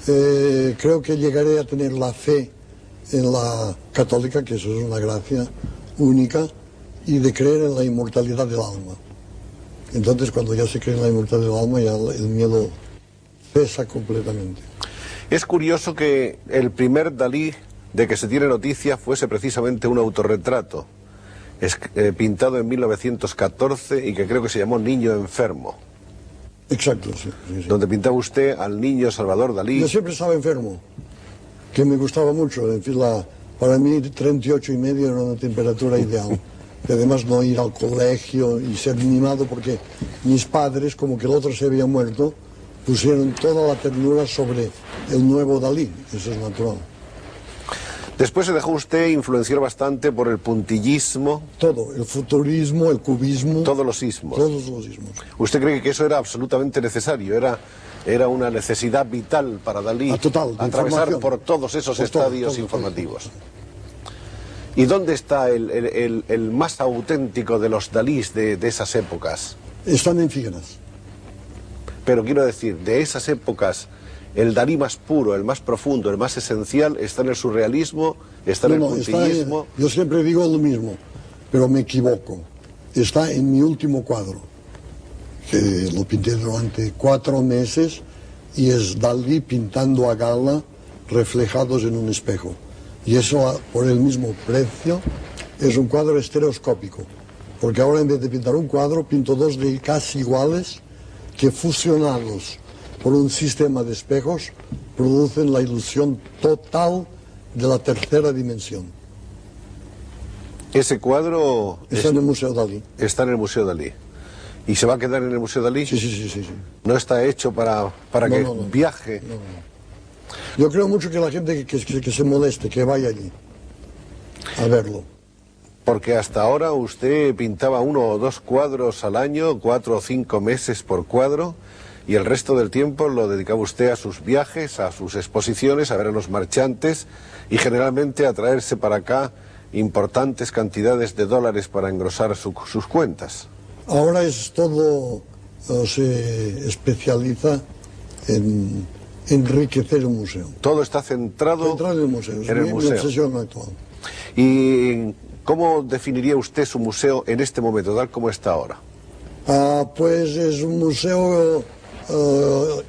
creo que llegaré a tener la fe en la católica, que eso es una gracia única, y de creer en la inmortalidad del alma. Entonces, cuando ya se cree en la inmortalidad del alma, ya el miedo cesa completamente. Es curioso que el primer Dalí de que se tiene noticia fuese precisamente un autorretrato, pintado en 1914 y que creo que se llamó Niño Enfermo, Exacto, sí. donde pintaba usted al niño Salvador Dalí. Yo siempre estaba enfermo, que me gustaba mucho. En fin, para mí 38,5 era una temperatura ideal. Y además no ir al colegio y ser mimado, porque mis padres, como que el otro se había muerto, pusieron toda la ternura sobre el nuevo Dalí. Eso es natural. Después se dejó usted influenciar bastante por el puntillismo. Todo, el futurismo, el cubismo. Todos los ismos. Todos los ismos. ¿Usted cree que eso era absolutamente necesario? Era una necesidad vital para Dalí Total, de atravesar información. por todos esos Por todo, estadios todo. informativos. ¿Y dónde está el más auténtico de los Dalís de esas épocas? Están en Figueras. Pero quiero decir, de esas épocas, el Dalí más puro, el más profundo, el más esencial, está en el surrealismo, está en el puntillismo. Yo siempre digo lo mismo, pero me equivoco. Está en mi último cuadro, que lo pinté durante 4 meses, y es Dalí pintando a Gala reflejados en un espejo. Y eso, por el mismo precio, es un cuadro estereoscópico. Porque ahora, en vez de pintar un cuadro, pinto 2 de casi iguales, que fusionados por un sistema de espejos producen la ilusión total de la tercera dimensión. Ese cuadro Está en el Museo Dalí. está en el Museo Dalí. ¿Y se va a quedar en el Museo Dalí? Sí. No está hecho para que No. viaje. No. Yo creo mucho que la gente que se moleste, que vaya allí a verlo. Porque hasta ahora usted pintaba 1 o 2 cuadros al año, 4 o 5 meses por cuadro, y el resto del tiempo lo dedicaba usted a sus viajes, a sus exposiciones, a ver a los marchantes y generalmente a traerse para acá importantes cantidades de dólares para engrosar sus cuentas. Ahora es todo, se especializa en enriquecer el museo. Todo está centrado Entrar en el museo, es en el mi museo. obsesión actual. ¿Y cómo definiría usted su museo en este momento, tal como está ahora? Pues es un museo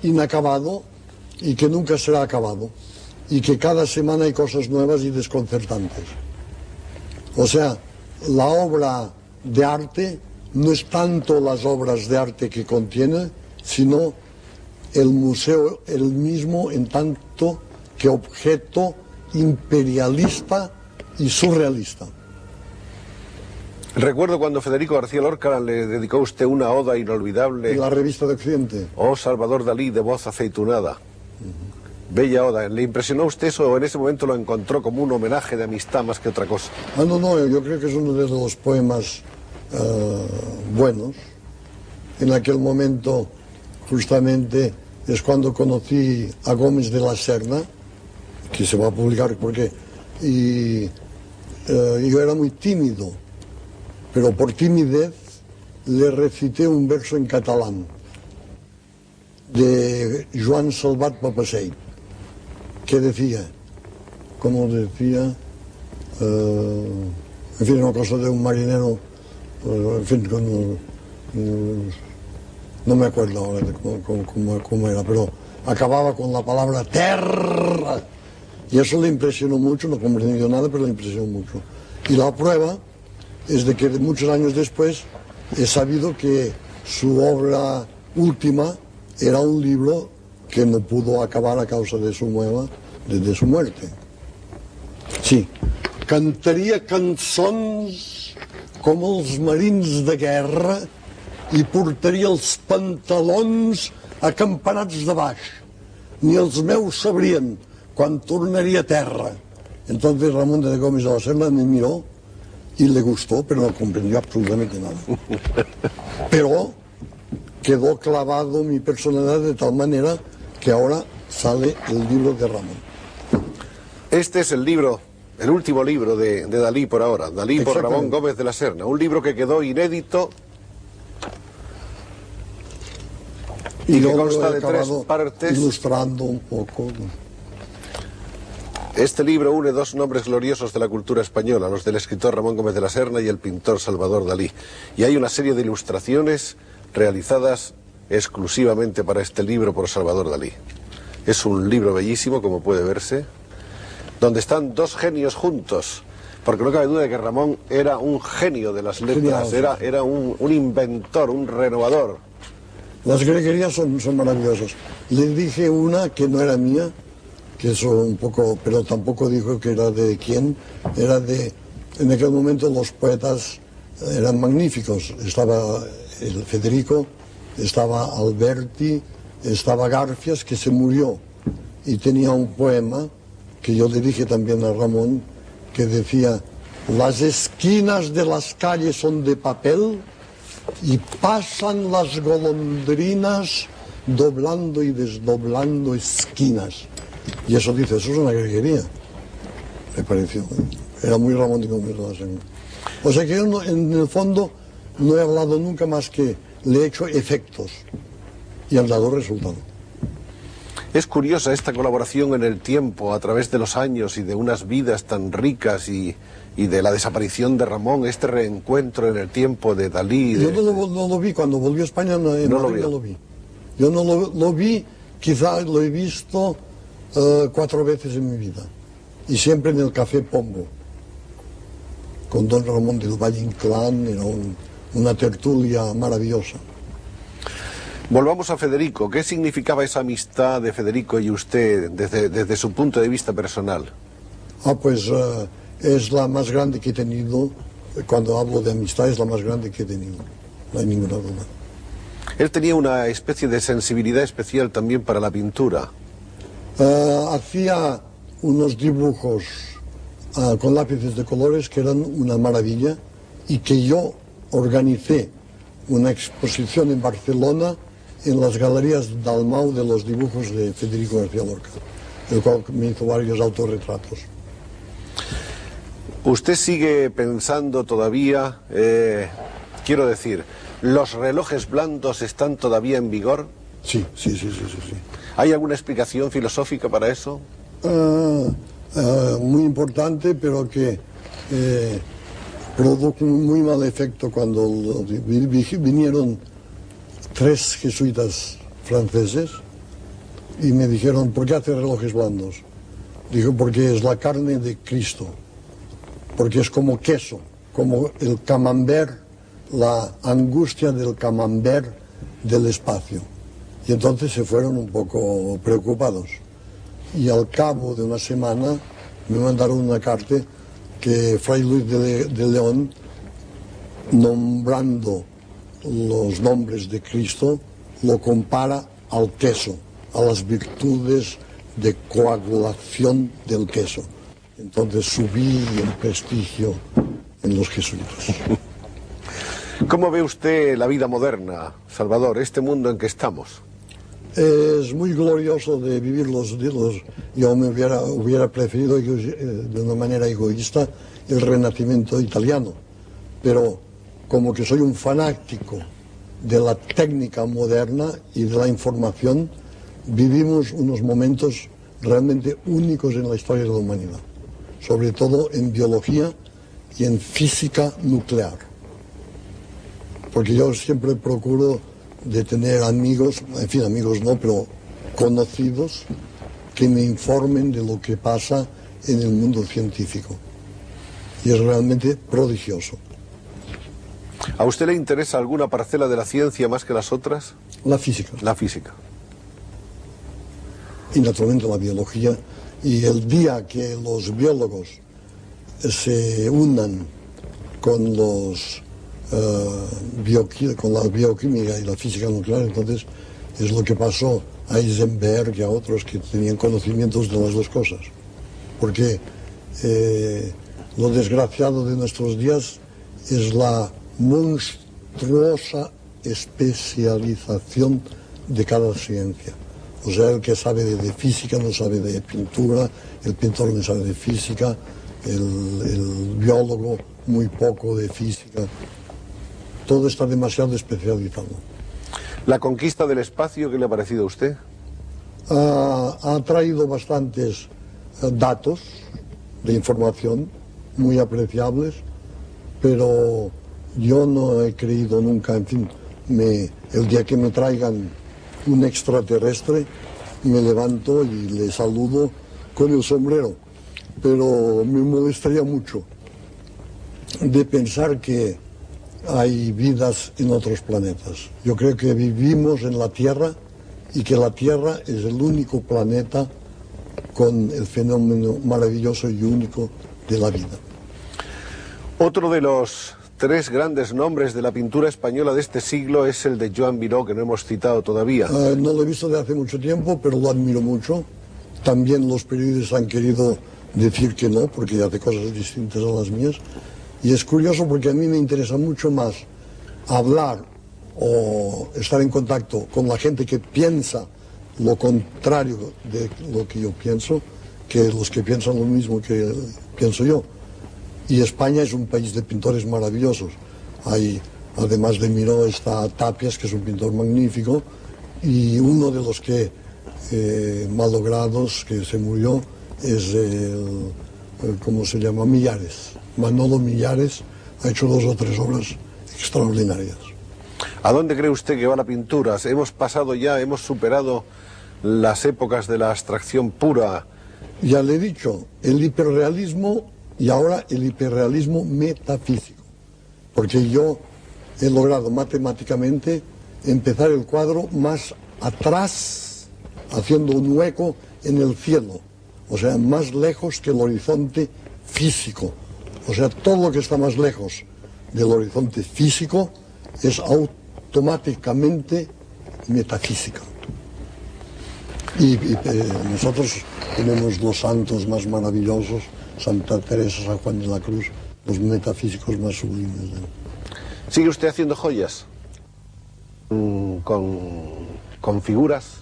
inacabado y que nunca será acabado, y que cada semana hay cosas nuevas y desconcertantes. O sea, la obra de arte no es tanto las obras de arte que contiene, sino el museo el mismo en tanto que objeto imperialista y surrealista. Recuerdo cuando Federico García Lorca le dedicó a usted una oda inolvidable. En la revista de Occidente. Oh, Salvador Dalí, de voz aceitunada. Bella oda. ¿Le impresionó a usted eso o en ese momento lo encontró como un homenaje de amistad más que otra cosa? No, yo creo que es uno de los poemas buenos. En aquel momento, justamente, es cuando conocí a Gómez de la Serna, que se va a publicar porque yo era muy tímido, pero por timidez le recité un verso en catalán de Joan Salvat Papasseit, que decía, como decía, en fin, una cosa de un marinero, en fin, no me acuerdo ahora de cómo era, pero acababa con la palabra terra, y eso le impresionó mucho, no comprendió nada, pero le impresionó mucho. Y la prueba es de que muchos años después he sabido que su obra última era un libro que no pudo acabar a causa de su muerte. Sí, cantaria cançons com els marins de guerra i portaria els pantalons acampanats de baix. Ni els meus sabrien quan tornaria a terra. Entonces Ramón de Gómez de la Serna me miró y le gustó, pero no comprendió absolutamente nada. Pero quedó clavado mi personalidad de tal manera que ahora sale el libro de Ramón. Este es el libro, el último libro de Dalí por ahora, Dalí por Ramón Gómez de la Serna, un libro que quedó inédito y que consta de 3 partes. Ilustrando un poco. Este libro une 2 nombres gloriosos de la cultura española, los del escritor Ramón Gómez de la Serna y el pintor Salvador Dalí. Y hay una serie de ilustraciones realizadas exclusivamente para este libro por Salvador Dalí. Es un libro bellísimo, como puede verse, donde están 2 genios juntos, porque no cabe duda de que Ramón era un genio de las letras, era un inventor, un renovador. Las greguerías son maravillosas. Le dije una que no era mía, que eso un poco, pero tampoco dijo que era de quién, era de, en aquel momento los poetas eran magníficos, estaba el Federico, estaba Alberti, estaba Garfias, que se murió, y tenía un poema que yo le dije también a Ramón, que decía: las esquinas de las calles son de papel y pasan las golondrinas doblando y desdoblando esquinas. Y eso dice, eso es una greguería, me pareció. Era muy Ramón de Gómez de la Serna. O sea que yo no, en el fondo no he hablado nunca más que le he hecho efectos y han dado resultado. Es curiosa esta colaboración en el tiempo, a través de los años y de unas vidas tan ricas y de la desaparición de Ramón, este reencuentro en el tiempo de Dalí. Yo no lo vi, cuando volvió a España no lo vi. Yo no lo vi, quizá lo he visto 4 veces en mi vida, y siempre en el Café Pombo, con don Ramón del Valle Inclán, era una tertulia maravillosa. Volvamos a Federico. ¿Qué significaba esa amistad de Federico y usted desde su punto de vista personal? Pues es la más grande que he tenido. Cuando hablo de amistad es la más grande que he tenido, no hay ninguna duda. Él tenía una especie de sensibilidad especial también para la pintura. Hacía unos dibujos con lápices de colores que eran una maravilla, y que yo organicé una exposición en Barcelona en las galerías Dalmau de los dibujos de Federico García Lorca, el cual me hizo varios autorretratos. ¿Usted sigue pensando todavía, quiero decir, los relojes blandos están todavía en vigor? Sí. ¿Hay alguna explicación filosófica para eso? Muy importante, pero que produjo un muy mal efecto cuando vinieron 3 jesuitas franceses y me dijeron: ¿por qué hace relojes blandos? Dijo: porque es la carne de Cristo, porque es como queso, como el camembert la angustia del camembert del espacio. Y entonces se fueron un poco preocupados. Y al cabo de una semana me mandaron una carta que Fray Luis de León, nombrando los nombres de Cristo, lo compara al queso, a las virtudes de coagulación del queso. Entonces subí en prestigio en los jesuitas. ¿Cómo ve usted la vida moderna, Salvador, este mundo en que estamos? Es muy glorioso de vivir los días. Yo me hubiera preferido, de una manera egoísta, el Renacimiento italiano. Pero como que soy un fanático de la técnica moderna y de la información, vivimos unos momentos realmente únicos en la historia de la humanidad. Sobre todo en biología y en física nuclear. Porque yo siempre procuro de tener amigos, en fin, amigos no, pero conocidos, que me informen de lo que pasa en el mundo científico. Y es realmente prodigioso. ¿A usted le interesa alguna parcela de la ciencia más que las otras? La física. La física. Y naturalmente la biología. Y el día que los biólogos se unan con los con la bioquímica y la física nuclear, entonces es lo que pasó a Heisenberg y a otros que tenían conocimientos de las dos cosas. Porque lo desgraciado de nuestros días es la monstruosa especialización de cada ciencia. O sea, el que sabe de física no sabe de pintura, el pintor no sabe de física, el biólogo muy poco de física. Todo está demasiado especializado. ¿La conquista del espacio qué le ha parecido a usted? Ha traído bastantes datos de información muy apreciables, pero yo no he creído nunca, en fin, el día que me traigan un extraterrestre, me levanto y le saludo con el sombrero, pero me molestaría mucho de pensar que hay vidas en otros planetas. Yo creo que vivimos en la Tierra y que la Tierra es el único planeta con el fenómeno maravilloso y único de la vida. Otro de los tres grandes nombres de la pintura española de este siglo es el de Joan Miró, que no hemos citado todavía. No lo he visto de hace mucho tiempo, pero lo admiro mucho. También los periodistas han querido decir que no, porque hace cosas distintas a las mías. Y es curioso porque a mí me interesa mucho más hablar o estar en contacto con la gente que piensa lo contrario de lo que yo pienso, que los que piensan lo mismo que pienso yo. Y España es un país de pintores maravillosos. Hay, además de Miró, está Tapias, que es un pintor magnífico, y uno de los que malogrados, que se murió, es ¿cómo se llama? Millares. Manolo Millares ha hecho 2 o 3 obras extraordinarias. ¿A dónde cree usted que va la pintura? Hemos pasado ya, hemos superado las épocas de la abstracción pura. Ya le he dicho, el hiperrealismo y ahora el hiperrealismo metafísico. Porque yo he logrado matemáticamente empezar el cuadro más atrás, haciendo un hueco en el cielo. O sea, más lejos que el horizonte físico. O sea, todo lo que está más lejos del horizonte físico es automáticamente metafísica. Y nosotros tenemos los santos más maravillosos, Santa Teresa, San Juan de la Cruz, los metafísicos más sublimes. ¿Sigue usted haciendo joyas? ¿Con figuras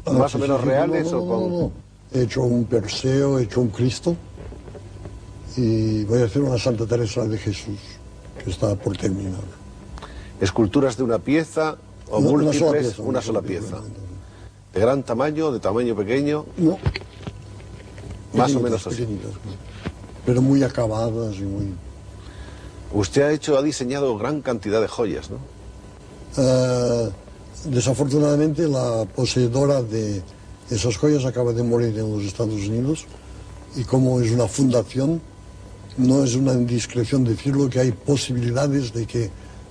más o menos reales? No. He hecho un Perseo, he hecho un Cristo. Y voy a hacer una Santa Teresa de Jesús, que está por terminar. ¿Esculturas de una pieza o múltiples? Una sola pieza. ¿De gran tamaño, de tamaño pequeño? No. Más o menos así. Pero muy acabadas y muy... Usted ha diseñado gran cantidad de joyas, ¿no? Desafortunadamente la poseedora de esas joyas acaba de morir en los Estados Unidos, y como es una fundación, no es una indiscreción decirlo, que hay posibilidades de que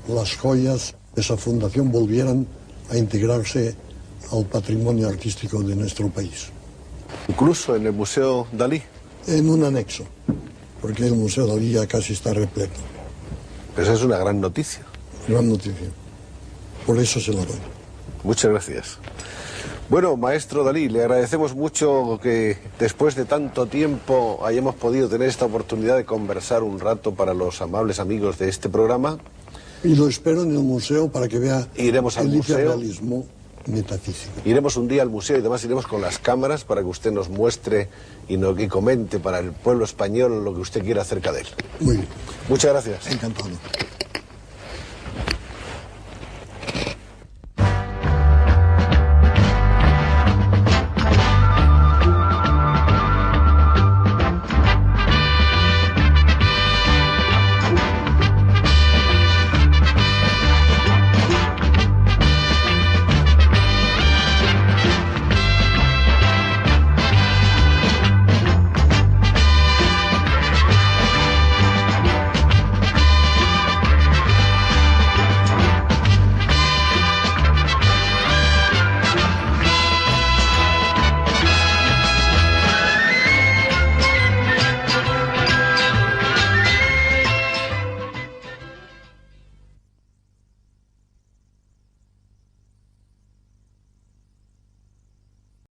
las joyas de esa fundación volvieran a integrarse al patrimonio artístico de nuestro país. Incluso en el Museo Dalí. En un anexo, porque el Museo Dalí ya casi está repleto. Pues es una gran noticia. Gran noticia. Por eso se la doy. Muchas gracias. Bueno, maestro Dalí, le agradecemos mucho que después de tanto tiempo hayamos podido tener esta oportunidad de conversar un rato para los amables amigos de este programa. Y lo espero en el museo para que vea Iremos al el museo. hiperrealismo metafísico. Iremos un día al museo y además iremos con las cámaras para que usted nos muestre y comente para el pueblo español lo que usted quiera acerca de él. Muy bien. Muchas gracias. Encantado.